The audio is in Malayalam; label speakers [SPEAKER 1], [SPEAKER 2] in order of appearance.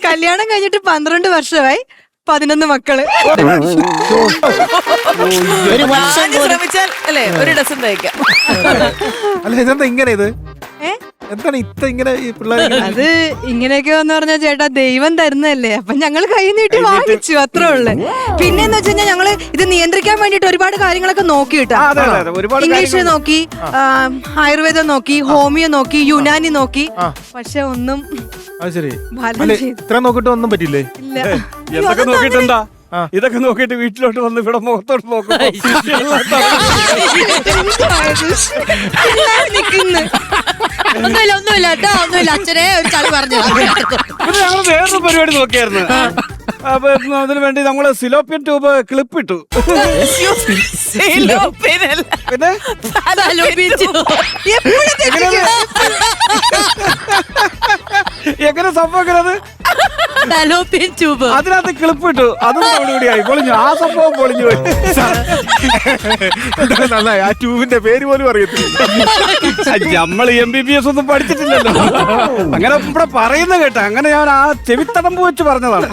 [SPEAKER 1] കല്യാണം കഴിഞ്ഞിട്ട് 12 വർഷമായി, 11 മക്കള്.
[SPEAKER 2] ഒരു വർഷം
[SPEAKER 3] ശ്രമിച്ചാൽ അല്ലേ ഒരു ഡസൻ തയ്ക്കാം.
[SPEAKER 4] അല്ല ഇതെന്താ ഇങ്ങനെ ഇത്
[SPEAKER 1] ഏ?
[SPEAKER 4] എന്താണ് ഇത്ര ഇങ്ങനെ ഈ പിള്ളേർ
[SPEAKER 1] അത് ഇങ്ങനെയൊക്കെ എന്ന് പറഞ്ഞാൽ ചേട്ടാ ദൈവം തരുന്നതല്ലേ, അപ്പൊ ഞങ്ങൾ കൈ നീട്ടി വാങ്ങിച്ചു, അത്രേ ഉള്ളു. പിന്നെന്ന് വെച്ച് കഴിഞ്ഞാൽ ഞങ്ങള് ഇത് നിയന്ത്രിക്കാൻ വേണ്ടിട്ട് ഒരുപാട് കാര്യങ്ങളൊക്കെ നോക്കി കിട്ടാ.
[SPEAKER 4] ഒരുപാട്
[SPEAKER 1] ഇംഗ്ലീഷ് നോക്കി, ആയുർവേദം നോക്കി, ഹോമിയോ നോക്കി, യുനാനി നോക്കി, പക്ഷെ ഒന്നും
[SPEAKER 4] അത് ശരി.
[SPEAKER 1] ഫലം
[SPEAKER 4] അല്ലെ
[SPEAKER 1] ചെയ്തു.
[SPEAKER 4] ഇത്ര നോക്കിട്ട് ഒന്നും പറ്റില്ലേ?
[SPEAKER 1] ഇല്ല.
[SPEAKER 5] എന്തൊക്കെ നോക്കിട്ടെന്താ ഇതൊക്കെ നോക്കിട്ട് വീട്ടിലോട്ട് വന്ന് ഇവിടെ മുഖത്തോട്ട് നോക്കും.
[SPEAKER 1] എല്ലാരും നിക്കുന്നു.
[SPEAKER 2] ഒന്നുമില്ല കേട്ടോ, ഒന്നുമില്ല. അച്ഛനെ ഒരു ചളി പറഞ്ഞു.
[SPEAKER 5] പിന്നെ ഞങ്ങൾ വേറൊരു പരിപാടി നോക്കിയായിരുന്നു. അപ്പൊ അതിനു വേണ്ടി നമ്മള് സിലോപ്പിയൻ ട്യൂബ് ക്ലിപ്പ് ഇട്ടു. പിന്നെ എങ്ങനെ സംഭവിക്കുന്നത്?
[SPEAKER 2] ട്യൂബ്
[SPEAKER 5] അതിനകത്ത് ക്ലിപ്പ് ഇട്ടു, അതും കൂടിയായി പൊളിഞ്ഞു. ആ സംഭവം പൊളിഞ്ഞു പോയി.
[SPEAKER 4] നന്നായി. ആ ട്യൂബിന്റെ പേര് പോലും അറിയത്തില്ല.
[SPEAKER 5] നമ്മൾ MBBS ഒന്നും പഠിച്ചിട്ടില്ലല്ലോ. അങ്ങനെ ഇവിടെ പറയുന്ന കേട്ട, അങ്ങനെ ഞാൻ ആ ചെവിത്തടമ്പ് വെച്ച് പറഞ്ഞതാണ്.